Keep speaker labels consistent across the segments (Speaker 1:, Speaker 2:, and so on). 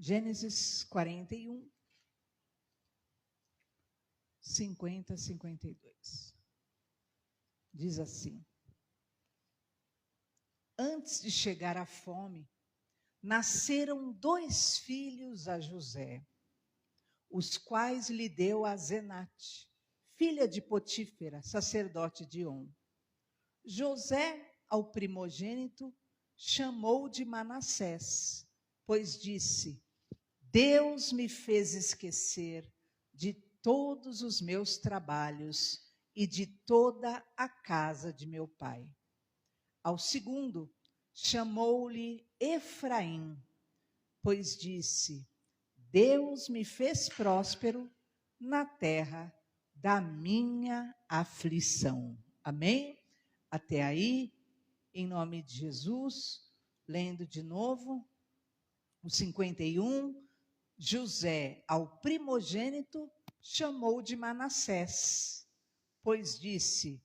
Speaker 1: Gênesis 41, 50 a 52. Diz assim: antes de chegar a fome, nasceram 2 filhos a José, os quais lhe deu a Zenate, filha de Potífera, sacerdote de On. José, ao primogênito, chamou de Manassés, pois disse: Deus me fez esquecer de todos os meus trabalhos e de toda a casa de meu pai. Ao segundo, chamou-lhe Efraim, pois disse: Deus me fez próspero na terra da minha aflição. Amém? Até aí, em nome de Jesus, lendo de novo, o 51, José, ao primogênito, chamou de Manassés, pois disse: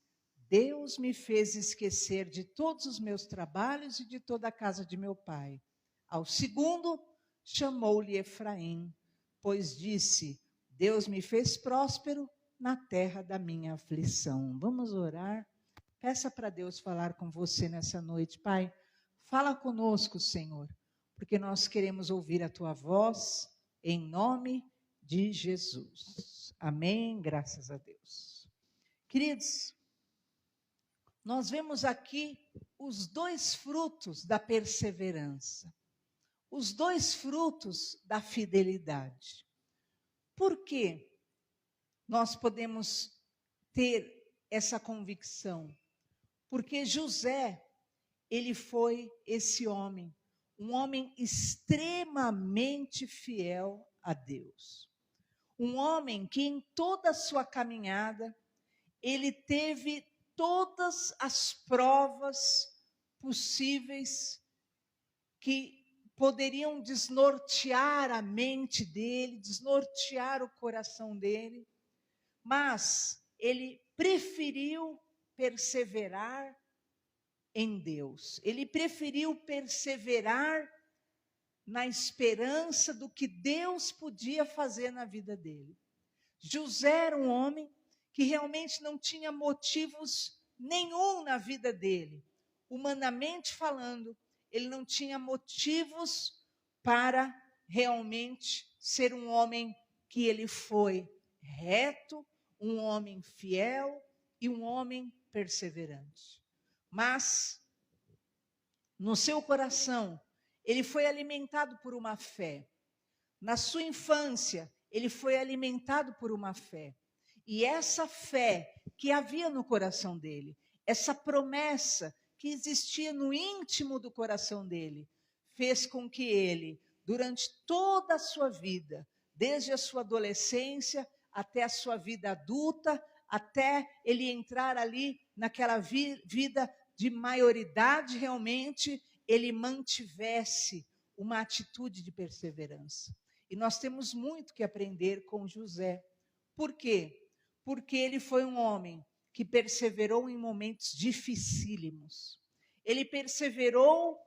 Speaker 1: Deus me fez esquecer de todos os meus trabalhos e de toda a casa de meu pai. Ao segundo, chamou-lhe Efraim, pois disse: Deus me fez próspero na terra da minha aflição. Vamos orar? Peça para Deus falar com você nessa noite. Pai, fala conosco, Senhor, porque nós queremos ouvir a tua voz, em nome de Jesus. Amém? Graças a Deus. Queridos, nós vemos aqui os 2 frutos da perseverança, os 2 frutos da fidelidade. Por que nós podemos ter essa convicção? Porque José, ele foi esse homem, um homem extremamente fiel a Deus. Um homem que em toda a sua caminhada, ele teve todas as provas possíveis que poderiam desnortear a mente dele, desnortear o coração dele, mas ele preferiu perseverar em Deus. Ele preferiu perseverar na esperança do que Deus podia fazer na vida dele. José era um homem que realmente não tinha motivos nenhum na vida dele. Humanamente falando, ele não tinha motivos para realmente ser um homem que ele foi reto, um homem fiel e um homem perseverante. Mas, no seu coração, ele foi alimentado por uma fé. Na sua infância, ele foi alimentado por uma fé. E essa fé que havia no coração dele, essa promessa que existia no íntimo do coração dele, fez com que ele, durante toda a sua vida, desde a sua adolescência até a sua vida adulta, até ele entrar ali naquela vida de maioridade realmente, ele mantivesse uma atitude de perseverança. E nós temos muito que aprender com José. Por quê? Porque ele foi um homem que perseverou em momentos dificílimos. Ele perseverou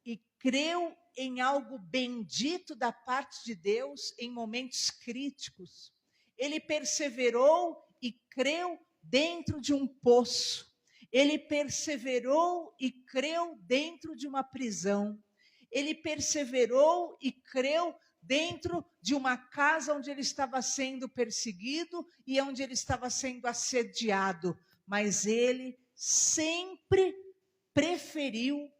Speaker 1: e creu em algo bendito da parte de Deus em momentos críticos. Ele perseverou e creu dentro de um poço. Ele perseverou e creu dentro de uma prisão. Ele perseverou e creu dentro de uma casa onde ele estava sendo perseguido e onde ele estava sendo assediado. Mas ele sempre preferiu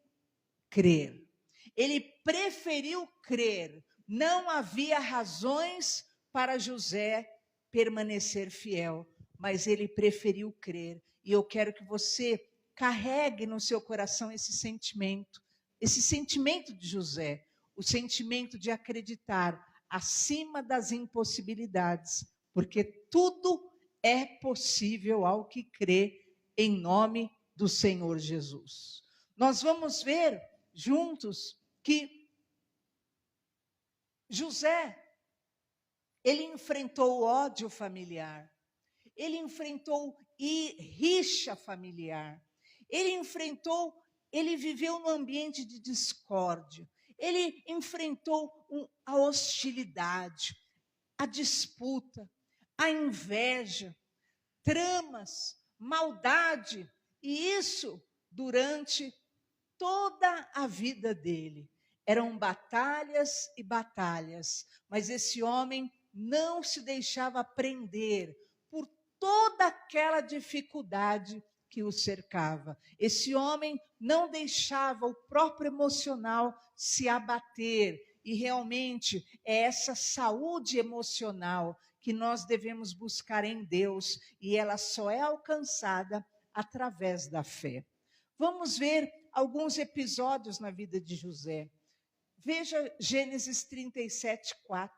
Speaker 1: crer. Ele preferiu crer. Não havia razões para José permanecer fiel, mas ele preferiu crer. E eu quero que você carregue no seu coração esse sentimento de José, o sentimento de acreditar acima das impossibilidades, porque tudo é possível ao que crê em nome do Senhor Jesus. Nós vamos ver juntos que José, ele enfrentou o ódio familiar, ele enfrentou rixa familiar, ele viveu num ambiente de discórdia, ele enfrentou a hostilidade, a disputa, a inveja, tramas, maldade, e isso durante toda a vida dele. Eram batalhas e batalhas, mas esse homem não se deixava prender por toda aquela dificuldade que o cercava. Esse homem não deixava o próprio emocional se abater, e realmente é essa saúde emocional que nós devemos buscar em Deus, e ela só é alcançada através da fé. Vamos ver alguns episódios na vida de José. Veja Gênesis 37, 4.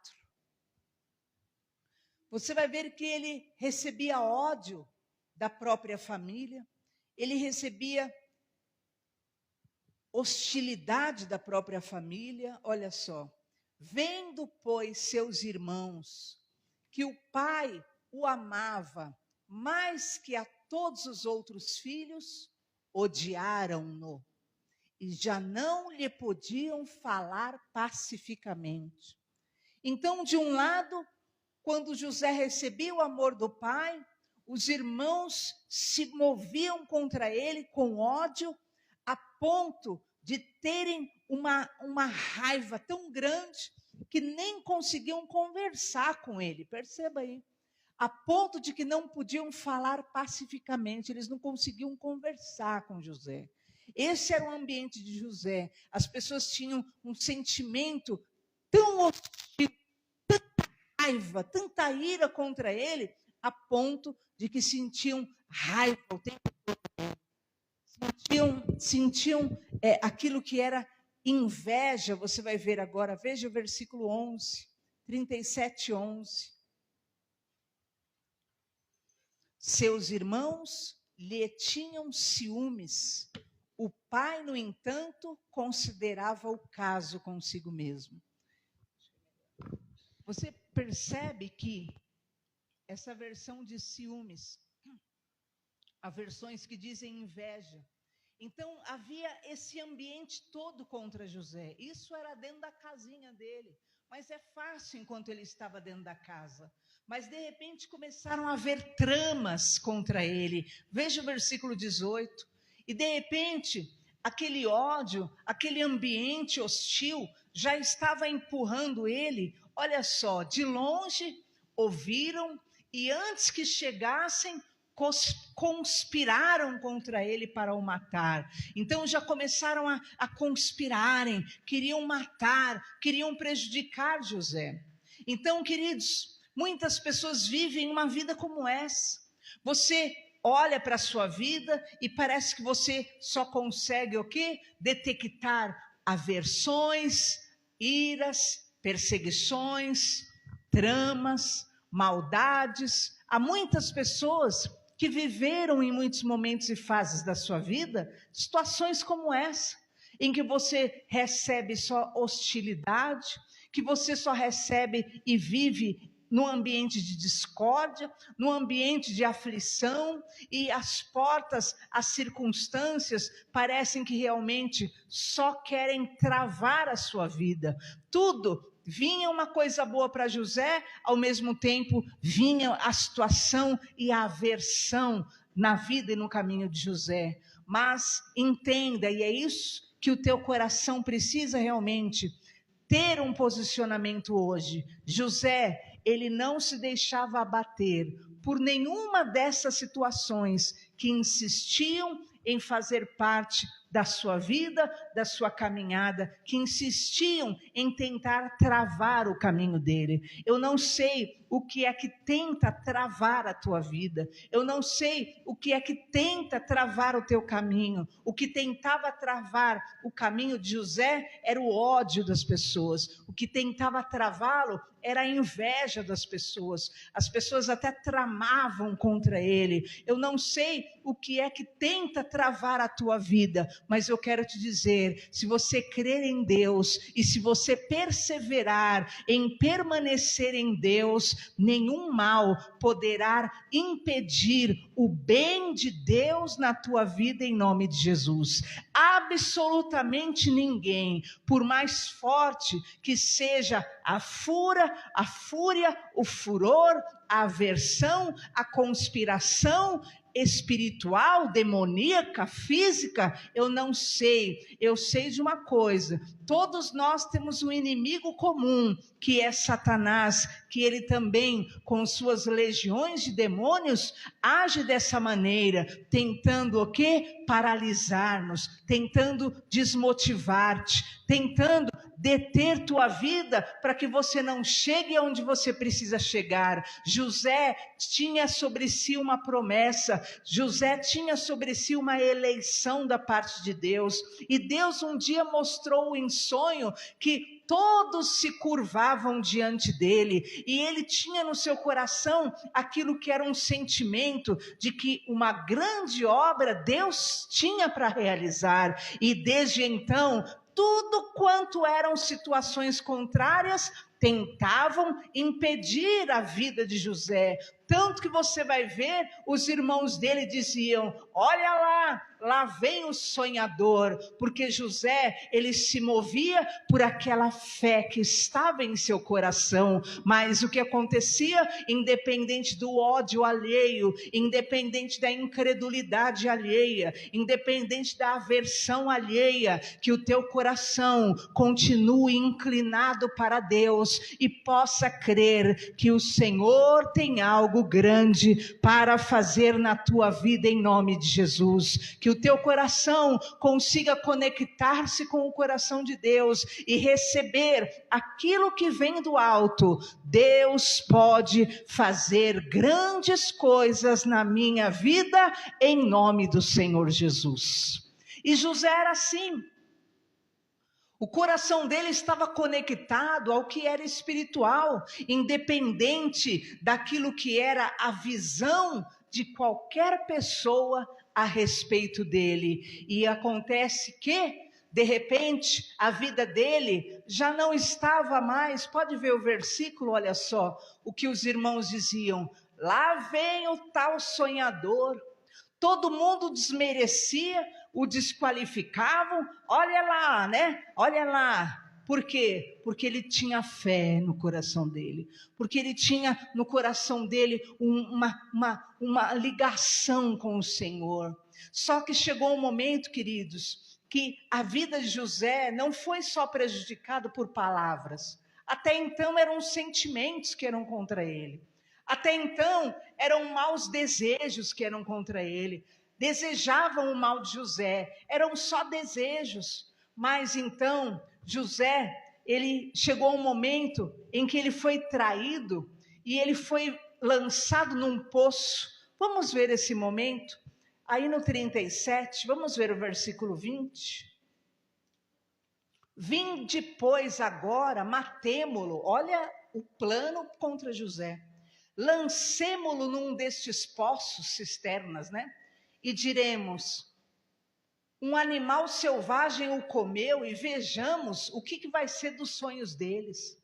Speaker 1: Você vai ver que ele recebia ódio da própria família, ele recebia hostilidade da própria família. Olha só. Vendo, pois, seus irmãos, que o pai o amava mais que a todos os outros filhos, odiaram-no e já não lhe podiam falar pacificamente. Então, de um lado, quando José recebia o amor do pai, os irmãos se moviam contra ele com ódio, a ponto de terem uma raiva tão grande que nem conseguiam conversar com ele. Perceba aí. A ponto de que não podiam falar pacificamente, eles não conseguiam conversar com José. Esse era o ambiente de José. As pessoas tinham um sentimento tão hostil, tanta raiva, tanta ira contra ele, a ponto de que sentiam raiva o tempo todo. Sentiam aquilo que era inveja. Você vai ver agora, veja o versículo 11, 37, 11. Seus irmãos lhe tinham ciúmes. O pai, no entanto, considerava o caso consigo mesmo. Você percebe que essa versão de ciúmes, há versões que dizem inveja. Então, havia esse ambiente todo contra José. Isso era dentro da casinha dele. Mas é fácil enquanto ele estava dentro da casa. Mas, de repente, começaram a haver tramas contra ele. Veja o versículo 18. E, de repente, aquele ódio, aquele ambiente hostil, já estava empurrando ele. Olha só, de longe, ouviram, e antes que chegassem, conspiraram contra ele para o matar. Então já começaram a conspirarem, queriam matar, queriam prejudicar José. Então, queridos, muitas pessoas vivem uma vida como essa. Você olha para a sua vida e parece que você só consegue o quê? Detectar aversões, iras, perseguições, tramas, maldades. Há muitas pessoas que viveram em muitos momentos e fases da sua vida situações como essa, em que você recebe só hostilidade, que você só recebe e vive num ambiente de discórdia, num ambiente de aflição, e as portas, as circunstâncias parecem que realmente só querem travar a sua vida. Tudo vinha uma coisa boa para José, ao mesmo tempo vinha a situação e a aversão na vida e no caminho de José. Mas entenda, e é isso que o teu coração precisa realmente ter um posicionamento hoje. José, ele não se deixava abater por nenhuma dessas situações que insistiam em fazer parte da sua vida, da sua caminhada, que insistiam em tentar travar o caminho dele. Eu não sei o que é que tenta travar a tua vida. Eu não sei o que é que tenta travar o teu caminho. O que tentava travar o caminho de José era o ódio das pessoas. O que tentava travá-lo era a inveja das pessoas. As pessoas até tramavam contra ele. Eu não sei o que é que tenta travar a tua vida, mas eu quero te dizer, se você crer em Deus e se você perseverar em permanecer em Deus, Deus, nenhum mal poderá impedir o bem de Deus na tua vida em nome de Jesus. Absolutamente ninguém, por mais forte que seja a fúria, o furor, a aversão, a conspiração espiritual, demoníaca, física, eu não sei. Eu sei de uma coisa: todos nós temos um inimigo comum, que é Satanás, que ele também, com suas legiões de demônios, age dessa maneira, tentando o quê? Paralisar-nos, tentando desmotivar-te, tentando deter tua vida para que você não chegue aonde você precisa chegar. José tinha sobre si uma promessa, José tinha sobre si uma eleição da parte de Deus, e Deus um dia mostrou em sonho que todos se curvavam diante dele, e ele tinha no seu coração aquilo que era um sentimento de que uma grande obra Deus tinha para realizar, e desde então, tudo quanto eram situações contrárias tentavam impedir a vida de José. Tanto que você vai ver, os irmãos dele diziam: olha lá vem o sonhador, porque José, ele se movia por aquela fé que estava em seu coração. Mas o que acontecia, independente do ódio alheio, independente da incredulidade alheia, independente da aversão alheia, que o teu coração continue inclinado para Deus e possa crer que o Senhor tem algo grande para fazer na tua vida em nome de Jesus. Que o teu coração consiga conectar-se com o coração de Deus e receber aquilo que vem do alto. Deus pode fazer grandes coisas na minha vida em nome do Senhor Jesus. E José era assim. O coração dele estava conectado ao que era espiritual, independente daquilo que era a visão de qualquer pessoa a respeito dele. E acontece que, de repente, a vida dele já não estava mais. Pode ver o versículo, olha só, o que os irmãos diziam: lá vem o tal sonhador. Todo mundo desmerecia, o desqualificavam. Olha lá, né? Olha lá. Por quê? Porque ele tinha fé no coração dele. Porque ele tinha no coração dele uma ligação com o Senhor. Só que chegou um momento, queridos, que a vida de José não foi só prejudicada por palavras. Até então eram sentimentos que eram contra ele. Até então, eram maus desejos que eram contra ele. Desejavam o mal de José. Eram só desejos. Mas então, José, ele chegou a um momento em que ele foi traído e ele foi lançado num poço. Vamos ver esse momento? Aí no 37, vamos ver o versículo 20. Vinde, pois, agora, matemo-lo. Olha o plano contra José. Lancemo-lo num destes poços, cisternas, né? E diremos: um animal selvagem o comeu, e vejamos o que vai ser dos sonhos deles.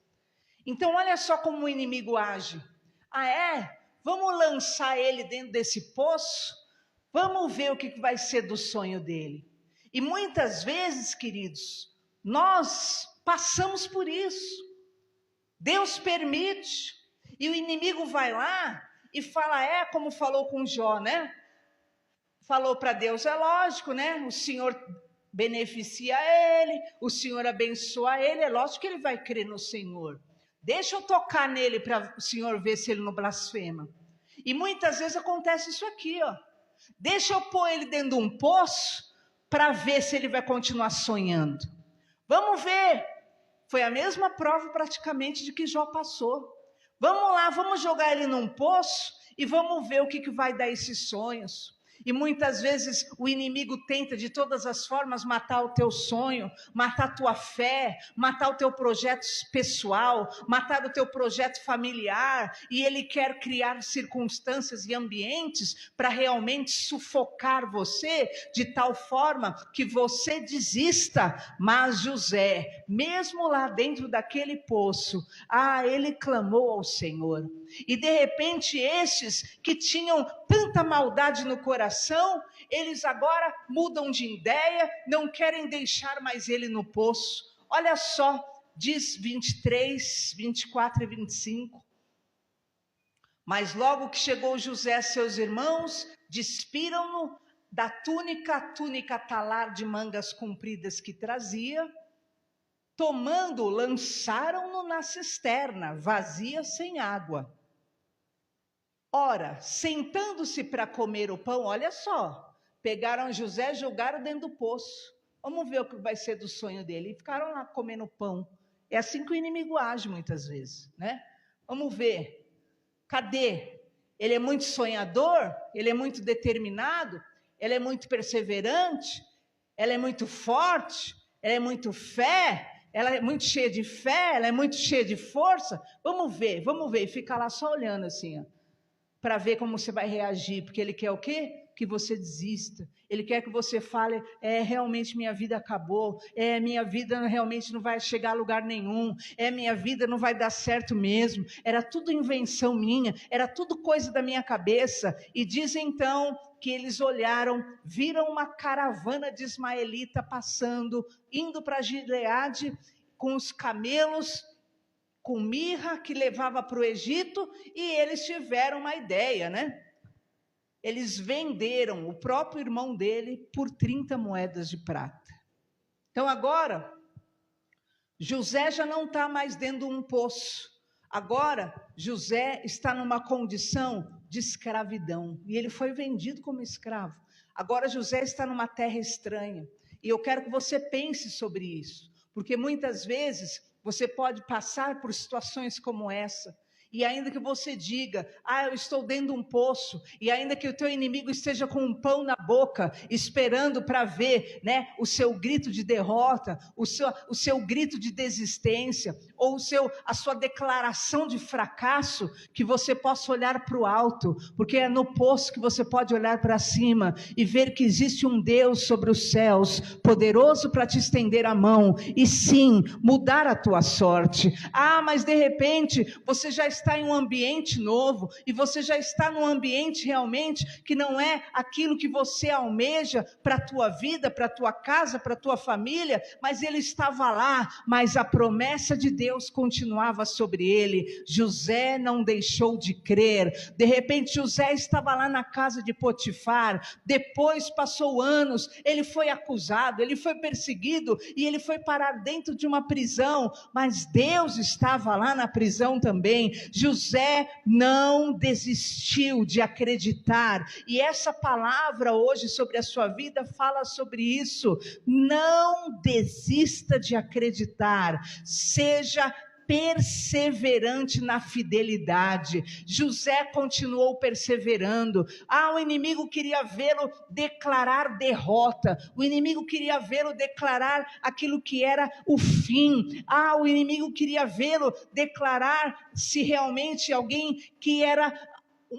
Speaker 1: Então olha só como o inimigo age. Vamos lançar ele dentro desse poço? Vamos ver o que vai ser do sonho dele. E muitas vezes, queridos, nós passamos por isso. Deus permite. E o inimigo vai lá e fala, como falou com Jó, né? Falou para Deus, é lógico, né? O Senhor beneficia ele, o Senhor abençoa ele, é lógico que ele vai crer no Senhor. Deixa eu tocar nele para o Senhor ver se ele não blasfema. E muitas vezes acontece isso aqui, ó. Deixa eu pôr ele dentro de um poço para ver se ele vai continuar sonhando. Vamos ver. Foi a mesma prova praticamente de que Jó passou. Vamos lá, vamos jogar ele num poço e vamos ver o que vai dar esses sonhos. E muitas vezes o inimigo tenta de todas as formas matar o teu sonho, matar a tua fé, matar o teu projeto pessoal, matar o teu projeto familiar, e ele quer criar circunstâncias e ambientes para realmente sufocar você, de tal forma que você desista. Mas José, mesmo lá dentro daquele poço, ele clamou ao Senhor. E de repente estes que tinham tanta maldade no coração, eles agora mudam de ideia, não querem deixar mais ele no poço. Olha só, diz 23, 24 e 25. Mas logo que chegou José a seus irmãos, despiram-no da túnica talar de mangas compridas que trazia, tomando, lançaram-no na cisterna, vazia, sem água. Ora, sentando-se para comer o pão, olha só, pegaram José e jogaram dentro do poço. Vamos ver o que vai ser do sonho dele. E ficaram lá comendo pão. É assim que o inimigo age muitas vezes, né? Vamos ver. Cadê? Ele é muito sonhador, ele é muito determinado, ele é muito perseverante, ela é muito forte, ela é muito fé, ela é muito cheia de fé, ela é muito cheia de força. Vamos ver. E fica lá só olhando assim, ó, para ver como você vai reagir, porque ele quer o quê? Que você desista. Ele quer que você fale, realmente minha vida acabou, minha vida realmente não vai chegar a lugar nenhum, minha vida não vai dar certo mesmo, era tudo invenção minha, era tudo coisa da minha cabeça. E diz então que eles olharam, viram uma caravana de ismaelita passando, indo para Gileade, com os camelos, com mirra que levava para o Egito, e eles tiveram uma ideia, né? Eles venderam o próprio irmão dele por 30 moedas de prata. Então agora, José já não está mais dentro de um poço. Agora, José está numa condição de escravidão. E ele foi vendido como escravo. Agora José está numa terra estranha. E eu quero que você pense sobre isso. Porque muitas vezes você pode passar por situações como essa. E ainda que você diga, eu estou dentro de um poço, e ainda que o teu inimigo esteja com um pão na boca, esperando para ver, né, o seu grito de derrota, o seu grito de desistência, ou a sua declaração de fracasso, que você possa olhar para o alto, porque é no poço que você pode olhar para cima e ver que existe um Deus sobre os céus, poderoso para te estender a mão, e sim, mudar a tua sorte. Mas de repente, você já está em um ambiente novo, e você já está num ambiente realmente que não é aquilo que você almeja para a tua vida, para a tua casa, para a tua família, mas ele estava lá, mas a promessa de Deus continuava sobre ele. José não deixou de crer. De repente José estava lá na casa de Potifar, depois passou anos, ele foi acusado, ele foi perseguido, e ele foi parar dentro de uma prisão, mas Deus estava lá na prisão também. José não desistiu de acreditar, e essa palavra hoje sobre a sua vida fala sobre isso. Não desista de acreditar, seja perseverante na fidelidade. José continuou perseverando. O inimigo queria vê-lo declarar derrota, o inimigo queria vê-lo declarar aquilo que era o fim. O inimigo queria vê-lo declarar se realmente alguém que era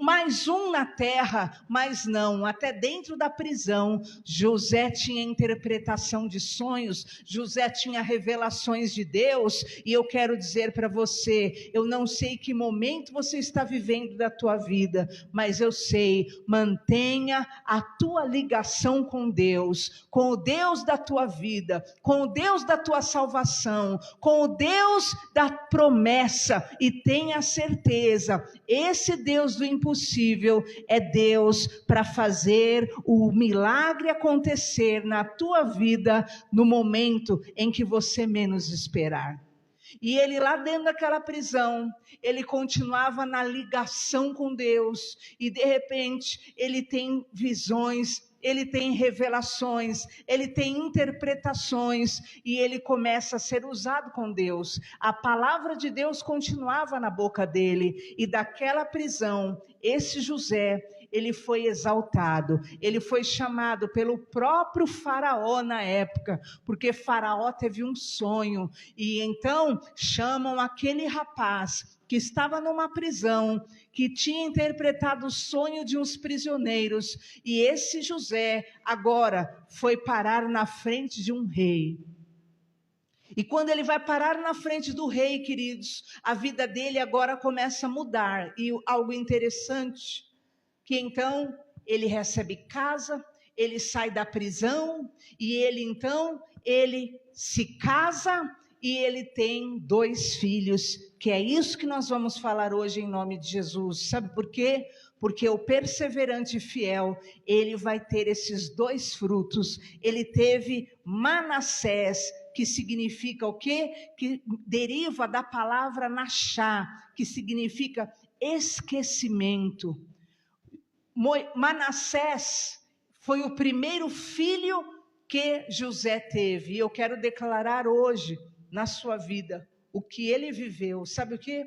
Speaker 1: mais um na terra, mas não, até dentro da prisão, José tinha interpretação de sonhos, José tinha revelações de Deus. E eu quero dizer para você, eu não sei que momento você está vivendo da tua vida, mas eu sei, mantenha a tua ligação com Deus, com o Deus da tua vida, com o Deus da tua salvação, com o Deus da promessa, e tenha certeza, esse Deus do impossível é Deus para fazer o milagre acontecer na tua vida no momento em que você menos esperar. E ele lá dentro daquela prisão, ele continuava na ligação com Deus, e de repente ele tem visões, ele tem revelações, ele tem interpretações, e ele começa a ser usado com Deus. A palavra de Deus continuava na boca dele, e daquela prisão, esse José, ele foi exaltado, ele foi chamado pelo próprio faraó na época, porque faraó teve um sonho, e então chamam aquele rapaz que estava numa prisão, que tinha interpretado o sonho de uns prisioneiros, e esse José agora foi parar na frente de um rei. E quando ele vai parar na frente do rei, queridos, a vida dele agora começa a mudar. E algo interessante, que então ele recebe casa, ele sai da prisão, e ele se casa, e ele tem 2 filhos, que é isso que nós vamos falar hoje em nome de Jesus. Sabe por quê? Porque o perseverante e fiel, ele vai ter esses 2 frutos. Ele teve Manassés, que significa o quê? Que deriva da palavra nachá, que significa esquecimento. Manassés foi o primeiro filho que José teve. E eu quero declarar hoje, na sua vida, o que ele viveu. Sabe o quê?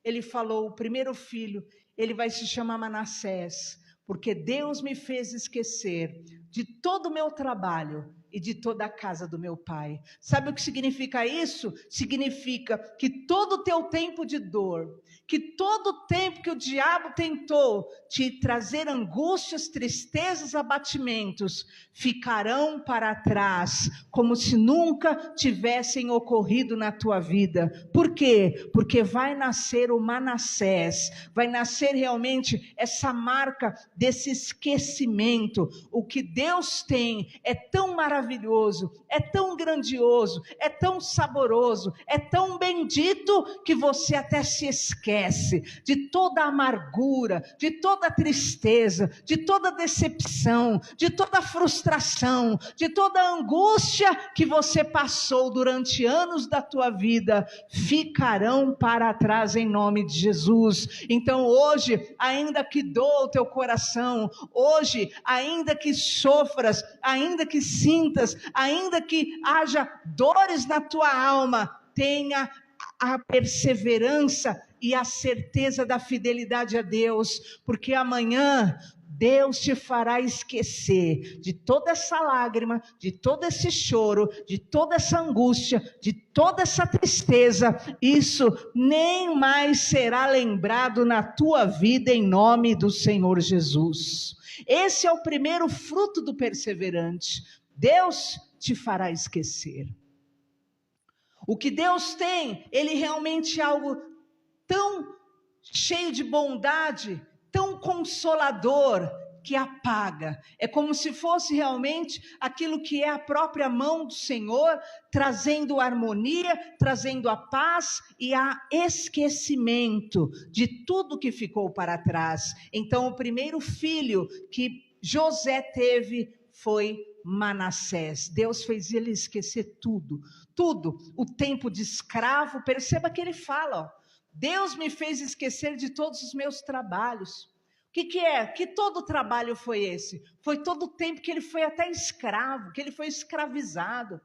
Speaker 1: Ele falou, o primeiro filho, ele vai se chamar Manassés, porque Deus me fez esquecer de todo o meu trabalho e de toda a casa do meu pai. Sabe o que significa isso? Significa que todo o teu tempo de dor, que todo o tempo que o diabo tentou te trazer angústias, tristezas, abatimentos, ficarão para trás, como se nunca tivessem ocorrido na tua vida. Por quê? Porque vai nascer o Manassés, vai nascer realmente essa marca desse esquecimento. O que Deus tem é tão maravilhoso, é tão grandioso, é tão saboroso, é tão bendito, que você até se esquece de toda a amargura, de toda a tristeza, de toda a decepção, de toda a frustração, de toda a angústia que você passou durante anos da tua vida, ficarão para trás em nome de Jesus. Então hoje, ainda que doa o teu coração, hoje, ainda que sofras, ainda que sintas, ainda que haja dores na tua alma, tenha a perseverança e a certeza da fidelidade a Deus, porque amanhã Deus te fará esquecer de toda essa lágrima, de todo esse choro, de toda essa angústia, de toda essa tristeza. Isso nem mais será lembrado na tua vida em nome do Senhor Jesus. Esse é o primeiro fruto do perseverante. Deus te fará esquecer. O que Deus tem, Ele realmente é algo tão cheio de bondade, tão consolador, que apaga. É como se fosse realmente aquilo que é a própria mão do Senhor, trazendo harmonia, trazendo a paz e a esquecimento de tudo que ficou para trás. Então, o primeiro filho que José teve foi Manassés. Deus fez ele esquecer tudo, tudo. O tempo de escravo, perceba que ele fala, ó, Deus me fez esquecer de todos os meus trabalhos. O que é? Que todo trabalho foi esse? Foi todo o tempo que ele foi até escravo, que ele foi escravizado.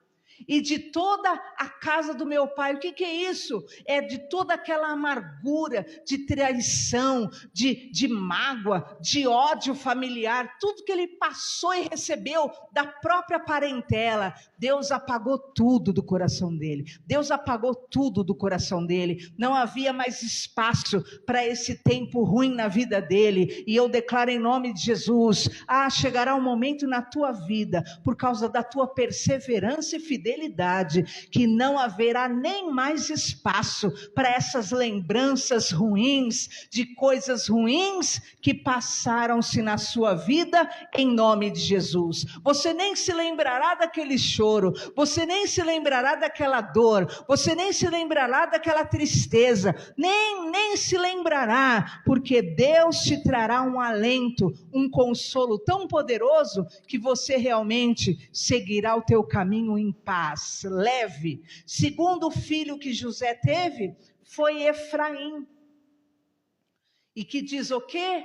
Speaker 1: E de toda a casa do meu pai. O que é isso? É de toda aquela amargura, de traição, de mágoa, de ódio familiar, tudo que ele passou e recebeu da própria parentela. Deus apagou tudo do coração dele. Deus apagou tudo do coração dele. Não havia mais espaço para esse tempo ruim na vida dele. E eu declaro em nome de Jesus, chegará um momento na tua vida, por causa da tua perseverança e fidelidade, que não haverá nem mais espaço para essas lembranças ruins, de coisas ruins que passaram-se na sua vida, em nome de Jesus. Você nem se lembrará daquele choro, você nem se lembrará daquela dor, você nem se lembrará daquela tristeza, nem se lembrará, porque Deus te trará um alento, um consolo tão poderoso, que você realmente seguirá o teu caminho em paz, leve. Segundo filho que José teve foi Efraim, e que diz o quê?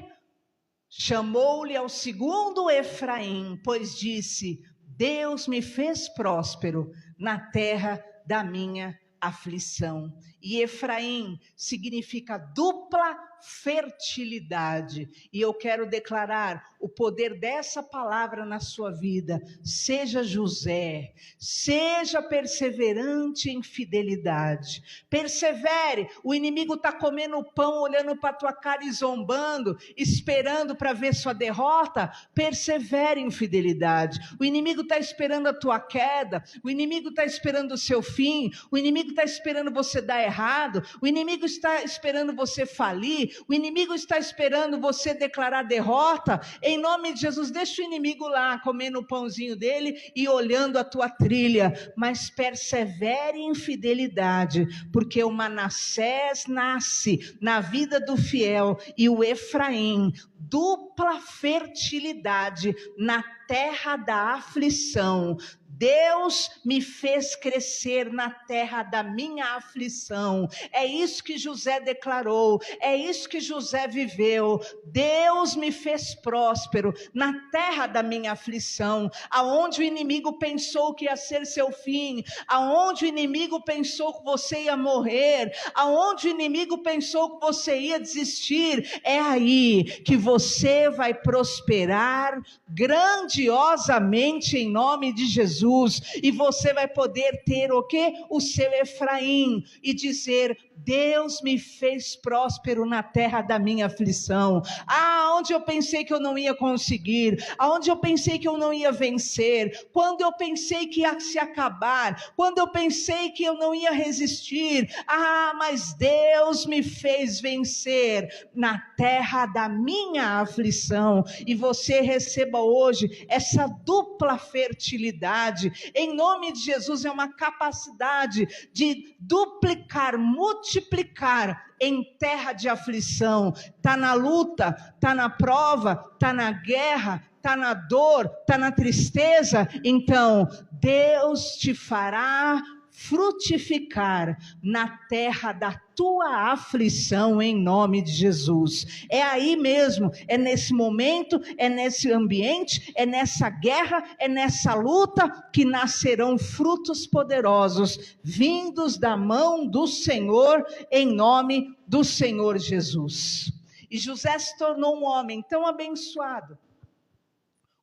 Speaker 1: Chamou-lhe ao segundo Efraim, pois disse, Deus me fez próspero na terra da minha aflição. E Efraim significa dupla fertilidade. E eu quero declarar o poder dessa palavra na sua vida. Seja José, seja perseverante em fidelidade. Persevere. O inimigo está comendo o pão, olhando para a tua cara e zombando, esperando para ver sua derrota. Persevere em fidelidade. O inimigo está esperando a tua queda, o inimigo está esperando o seu fim, o inimigo está esperando você dar errado, o inimigo está esperando você falir, o inimigo está esperando você declarar derrota. Em nome de Jesus, deixa o inimigo lá comendo o pãozinho dele e olhando a tua trilha, mas persevere em fidelidade, porque o Manassés nasce na vida do fiel e o Efraim, dupla fertilidade na terra da aflição. Deus me fez crescer na terra da minha aflição. É isso que José declarou, é isso que José viveu. Deus me fez próspero na terra da minha aflição, aonde o inimigo pensou que ia ser seu fim, aonde o inimigo pensou que você ia morrer, aonde o inimigo pensou que você ia desistir, é aí que você vai prosperar grandiosamente em nome de Jesus. E você vai poder ter o quê? O seu Efraim e dizer: Deus me fez próspero na terra da minha aflição. Onde eu pensei que eu não ia conseguir, aonde eu pensei que eu não ia vencer, quando eu pensei que ia se acabar, quando eu pensei que eu não ia resistir, mas Deus me fez vencer na terra da minha aflição. E você receba hoje essa dupla fertilidade, em nome de Jesus. É uma capacidade de duplicar, multiplicar em terra de aflição. Está na luta, está na prova, está na guerra, está na dor, está na tristeza. Então Deus te fará frutificar na terra da tua aflição em nome de Jesus. É aí mesmo, é nesse momento, é nesse ambiente, é nessa guerra, é nessa luta que nascerão frutos poderosos vindos da mão do Senhor em nome do Senhor Jesus. E José se tornou um homem tão abençoado,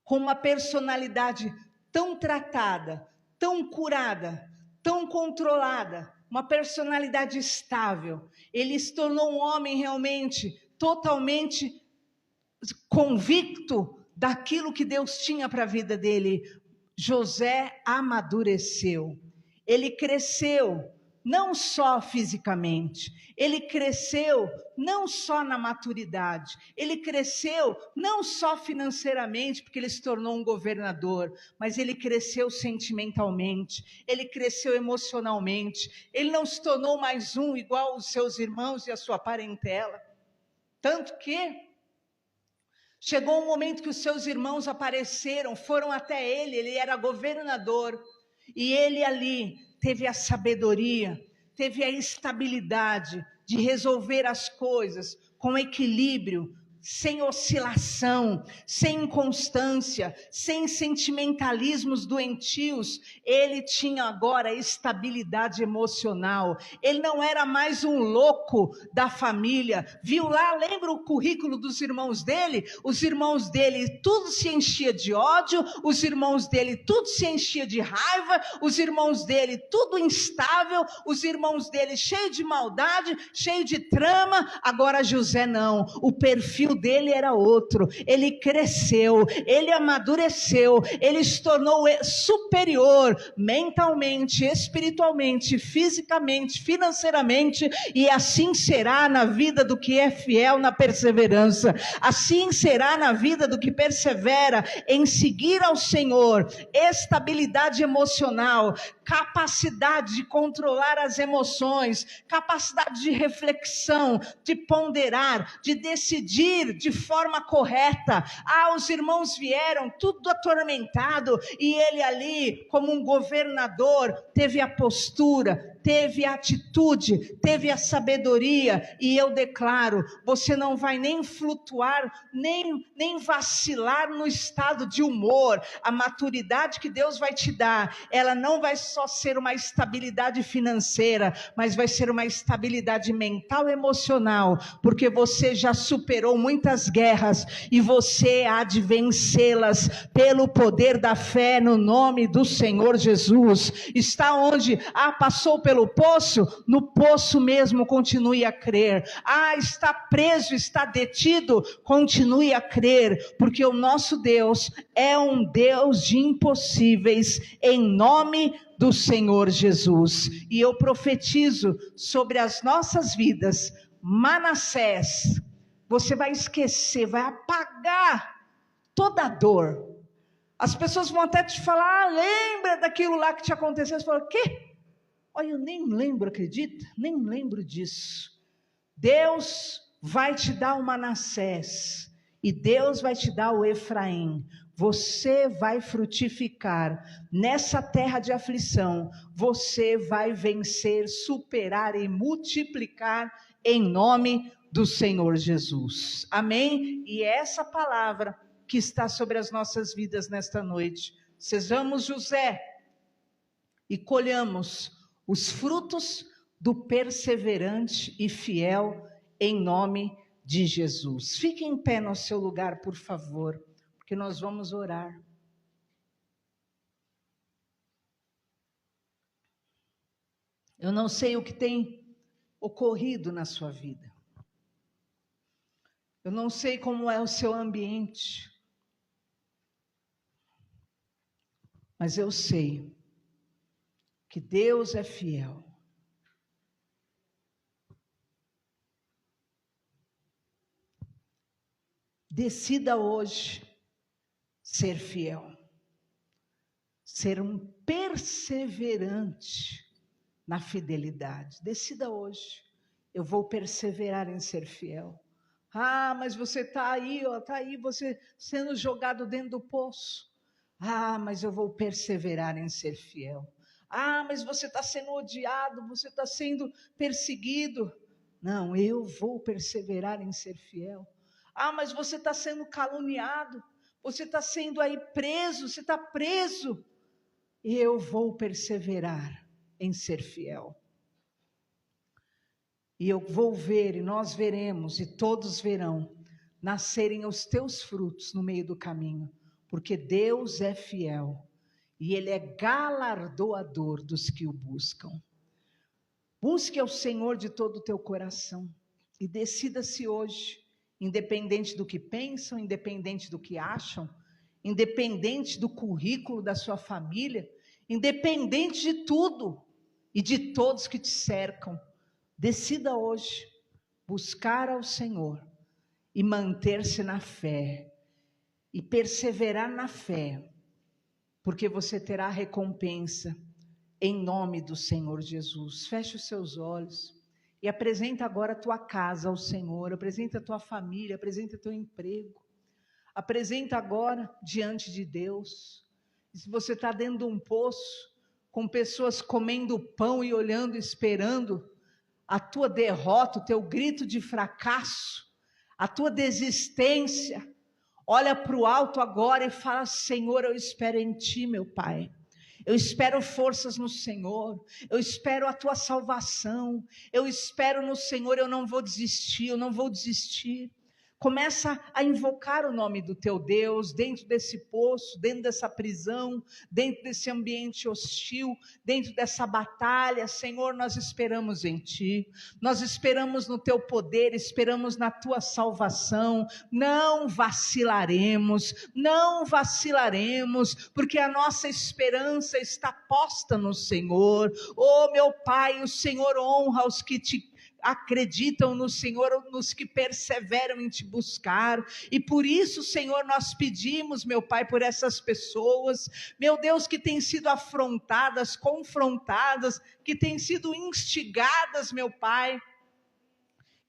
Speaker 1: com uma personalidade tão tratada, tão curada, tão controlada, uma personalidade estável. Ele se tornou um homem realmente, totalmente convicto daquilo que Deus tinha para a vida dele. José amadureceu, ele cresceu, não só fisicamente, ele cresceu não só na maturidade, ele cresceu não só financeiramente, porque ele se tornou um governador, mas ele cresceu sentimentalmente, ele cresceu emocionalmente, ele não se tornou mais um igual os seus irmãos e a sua parentela, tanto que chegou um momento que os seus irmãos apareceram, foram até ele era governador, e ele ali teve a sabedoria, teve a estabilidade de resolver as coisas com equilíbrio, sem oscilação, sem inconstância, sem sentimentalismos doentios. Ele tinha agora estabilidade emocional. Ele não era mais um louco da família. Viu lá, lembra o currículo dos irmãos dele? Os irmãos dele tudo se enchia de ódio, os irmãos dele tudo se enchia de raiva, os irmãos dele tudo instável, os irmãos dele cheio de maldade, cheio de trama. Agora José não, o perfil dele era outro. Ele cresceu, ele amadureceu, ele se tornou superior mentalmente, espiritualmente, fisicamente, financeiramente, e assim será na vida do que é fiel na perseverança, assim será na vida do que persevera em seguir ao Senhor. Estabilidade emocional, capacidade de controlar as emoções, capacidade de reflexão, de ponderar, de decidir agir de forma correta. Os irmãos vieram tudo atormentado, e ele ali, como um governador, teve a postura, teve a atitude, teve a sabedoria. E eu declaro, você não vai nem flutuar, nem vacilar no estado de humor. A maturidade que Deus vai te dar, ela não vai só ser uma estabilidade financeira, mas vai ser uma estabilidade mental e emocional, porque você já superou muitas guerras, e você há de vencê-las pelo poder da fé, no nome do Senhor Jesus. Está onde? Passou pelo poço? No poço mesmo, continue a crer. Está preso, está detido? Continue a crer, porque o nosso Deus é um Deus de impossíveis, em nome do Senhor Jesus. E eu profetizo sobre as nossas vidas, Manassés, você vai esquecer, vai apagar toda a dor. As pessoas vão até te falar, lembra daquilo lá que te aconteceu? Você fala, o quê? Olha, eu nem lembro, acredita? Nem lembro disso. Deus vai te dar o Manassés, e Deus vai te dar o Efraim. Você vai frutificar nessa terra de aflição. Você vai vencer, superar e multiplicar em nome do Senhor Jesus. Amém? E é essa palavra que está sobre as nossas vidas nesta noite. Sejamos José e colhamos os frutos do perseverante e fiel, em nome de Jesus. Fique em pé no seu lugar, por favor, porque nós vamos orar. Eu não sei o que tem ocorrido na sua vida. Eu não sei como é o seu ambiente. Mas eu sei que Deus é fiel. Decida hoje ser fiel, ser um perseverante na fidelidade. Decida hoje, eu vou perseverar em ser fiel. Mas você está aí, você sendo jogado dentro do poço. Mas eu vou perseverar em ser fiel. Mas você está sendo odiado, você está sendo perseguido. Não, eu vou perseverar em ser fiel. Mas você está sendo caluniado, você está sendo aí preso, você está preso. Eu vou perseverar em ser fiel. E eu vou ver, e nós veremos, e todos verão, nascerem os teus frutos no meio do caminho, porque Deus é fiel, e Ele é galardoador dos que o buscam. Busque ao Senhor de todo o teu coração, e decida-se hoje, independente do que pensam, independente do que acham, independente do currículo da sua família, independente de tudo e de todos que te cercam, decida hoje buscar ao Senhor e manter-se na fé e perseverar na fé, porque você terá recompensa em nome do Senhor Jesus. Feche os seus olhos e apresenta agora a tua casa ao Senhor, apresenta a tua família, apresenta o teu emprego, apresenta agora diante de Deus. E se você está dentro de um poço, com pessoas comendo pão e olhando, esperando a tua derrota, o teu grito de fracasso, a tua desistência, olha para o alto agora e fala: Senhor, eu espero em Ti, meu Pai. Eu espero forças no Senhor, eu espero a tua salvação, eu espero no Senhor, eu não vou desistir, eu não vou desistir. Começa a invocar o nome do teu Deus dentro desse poço, dentro dessa prisão, dentro desse ambiente hostil, dentro dessa batalha. Senhor, nós esperamos em Ti, nós esperamos no Teu poder, esperamos na Tua salvação. Não vacilaremos, porque a nossa esperança está posta no Senhor. Oh, meu Pai, o Senhor honra os que Te acreditam no Senhor, nos que perseveram em Te buscar, e por isso, Senhor, nós pedimos, meu Pai, por essas pessoas, meu Deus, que têm sido afrontadas, confrontadas, que têm sido instigadas, meu Pai,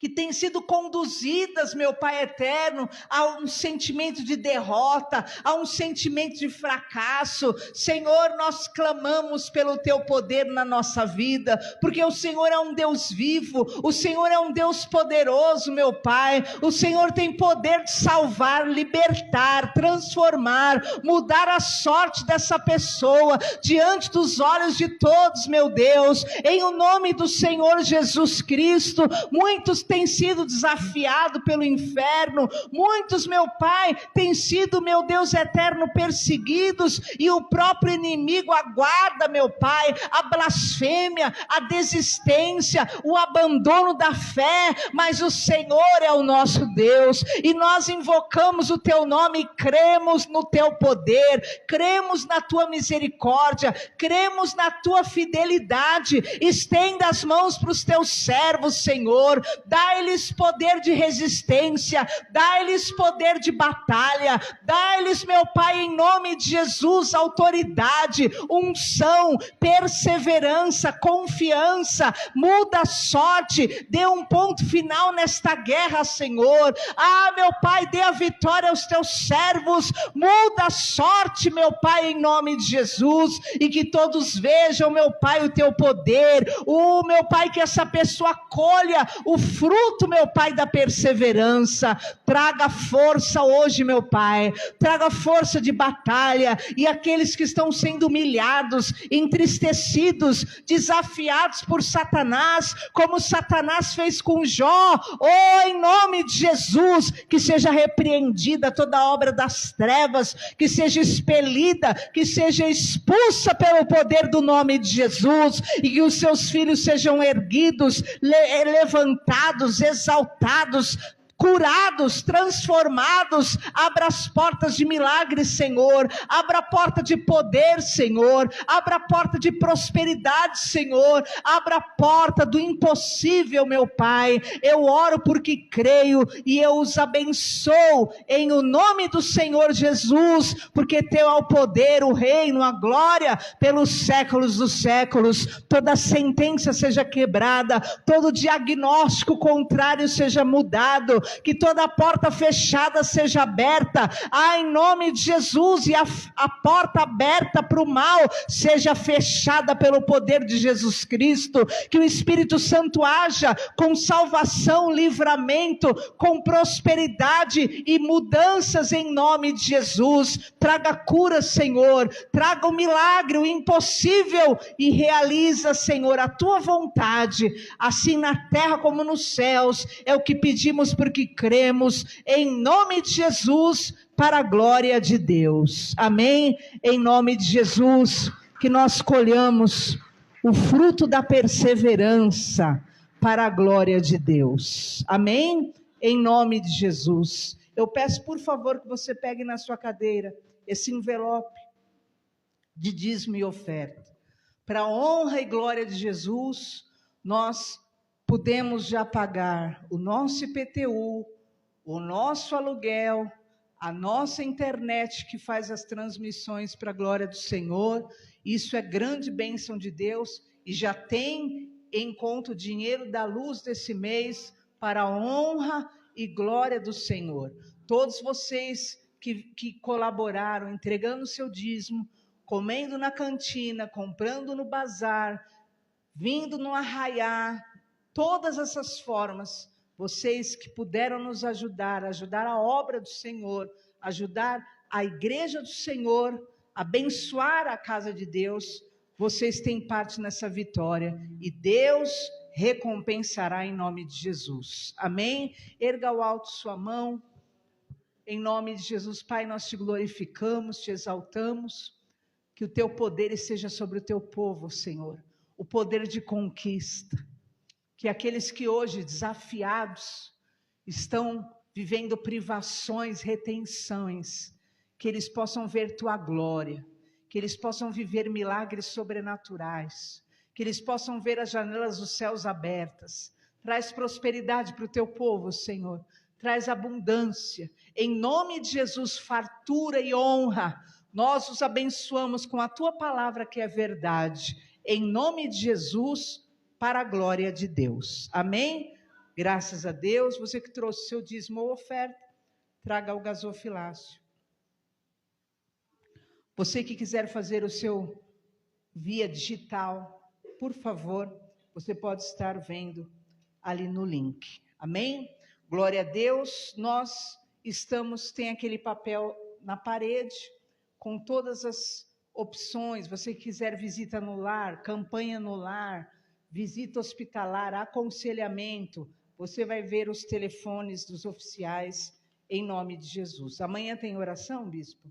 Speaker 1: que têm sido conduzidas, meu Pai eterno, a um sentimento de derrota, a um sentimento de fracasso. Senhor, nós clamamos pelo Teu poder na nossa vida, porque o Senhor é um Deus vivo, o Senhor é um Deus poderoso, meu Pai. O Senhor tem poder de salvar, libertar, transformar, mudar a sorte dessa pessoa, diante dos olhos de todos, meu Deus. Em o nome do Senhor Jesus Cristo, muitos têm sido desafiados pelo inferno, muitos, meu Pai, têm sido, meu Deus eterno, perseguidos, e o próprio inimigo aguarda, meu Pai, a blasfêmia, a desistência, o abandono da fé, mas o Senhor é o nosso Deus, e nós invocamos o Teu nome, cremos no Teu poder, cremos na Tua misericórdia, cremos na Tua fidelidade. Estenda as mãos para os Teus servos, Senhor, dá-lhes poder de resistência, dá-lhes poder de batalha, dá-lhes, meu Pai, em nome de Jesus, autoridade, unção, perseverança, confiança, muda a sorte, dê um ponto final nesta guerra, Senhor. Meu Pai, dê a vitória aos Teus servos, muda a sorte, meu Pai, em nome de Jesus, e que todos vejam, meu Pai, o Teu poder, meu Pai, que essa pessoa colha o fruto, meu Pai, da perseverança. Traga força hoje, meu Pai, traga força de batalha, e aqueles que estão sendo humilhados, entristecidos, desafiados por Satanás, como Satanás fez com Jó, em nome de Jesus, que seja repreendida toda obra das trevas, que seja expelida, que seja expulsa pelo poder do nome de Jesus, e que os seus filhos sejam erguidos, levantados, exaltados, curados, transformados. Abra as portas de milagres, Senhor, abra a porta de poder, Senhor, abra a porta de prosperidade, Senhor, abra a porta do impossível, meu Pai. Eu oro porque creio, e eu os abençoo em o nome do Senhor Jesus, porque Teu é o poder, o reino, a glória pelos séculos dos séculos. Toda sentença seja quebrada, todo diagnóstico contrário seja mudado, que toda porta fechada seja aberta, em nome de Jesus, e a porta aberta para o mal seja fechada pelo poder de Jesus Cristo. Que o Espírito Santo haja com salvação, livramento, com prosperidade e mudanças em nome de Jesus. Traga cura, Senhor, traga o milagre, o impossível, e realiza, Senhor, a Tua vontade, assim na terra como nos céus. É o que pedimos porque cremos, em nome de Jesus, para a glória de Deus. Amém? Em nome de Jesus, que nós colhamos o fruto da perseverança para a glória de Deus. Amém? Em nome de Jesus. Eu peço, por favor, que você pegue na sua cadeira esse envelope de dízimo e oferta. Para a honra e glória de Jesus, nós podemos já pagar o nosso IPTU, o nosso aluguel, a nossa internet que faz as transmissões para a glória do Senhor. Isso é grande bênção de Deus, e já tem em conta o dinheiro da luz desse mês para a honra e glória do Senhor. Todos vocês que colaboraram, entregando o seu dízimo, comendo na cantina, comprando no bazar, vindo no arraiá, todas essas formas, vocês que puderam nos ajudar a obra do Senhor, ajudar a igreja do Senhor, abençoar a casa de Deus, vocês têm parte nessa vitória, e Deus recompensará em nome de Jesus. Amém? Erga ao alto sua mão, em nome de Jesus. Pai, nós Te glorificamos, Te exaltamos, que o Teu poder esteja sobre o Teu povo, Senhor, o poder de conquista, que aqueles que hoje, desafiados, estão vivendo privações, retenções, que eles possam ver Tua glória, que eles possam viver milagres sobrenaturais, que eles possam ver as janelas dos céus abertas. Traz prosperidade para o Teu povo, Senhor, traz abundância, em nome de Jesus, fartura e honra. Nós os abençoamos com a Tua palavra que é verdade, em nome de Jesus, para a glória de Deus. Amém? Graças a Deus, você que trouxe seu dízimo ou oferta, traga o gasofilácio. Você que quiser fazer o seu via digital, por favor, você pode estar vendo ali no link. Amém? Glória a Deus. Nós tem aquele papel na parede com todas as opções. Você quiser visita no lar, campanha no lar, visita hospitalar, aconselhamento, você vai ver os telefones dos oficiais em nome de Jesus. Amanhã tem oração, bispo?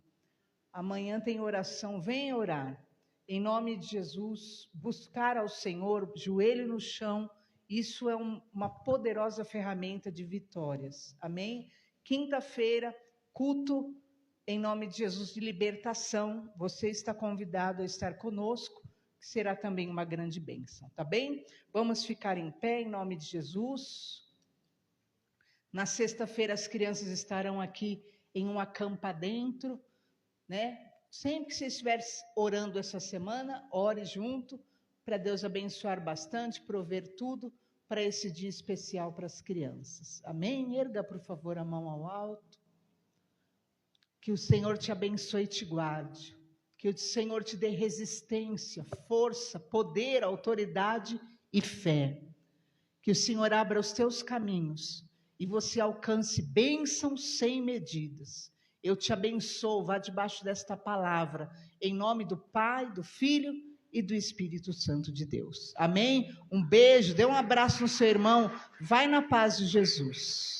Speaker 1: Amanhã tem oração, venha orar. Em nome de Jesus, buscar ao Senhor, joelho no chão, isso é uma poderosa ferramenta de vitórias. Amém? Quinta-feira, culto, em nome de Jesus, de libertação. Você está convidado a estar conosco, que será também uma grande bênção, tá bem? Vamos ficar em pé, em nome de Jesus. Na sexta-feira, as crianças estarão aqui em um acampa dentro, né? Sempre que você estiver orando essa semana, ore junto, para Deus abençoar bastante, prover tudo para esse dia especial para as crianças. Amém? Erga, por favor, a mão ao alto. Que o Senhor te abençoe e te guarde. Que o Senhor te dê resistência, força, poder, autoridade e fé. Que o Senhor abra os teus caminhos e você alcance bênçãos sem medidas. Eu te abençoo, vá debaixo desta palavra, em nome do Pai, do Filho e do Espírito Santo de Deus. Amém? Um beijo, dê um abraço no seu irmão, vai na paz de Jesus.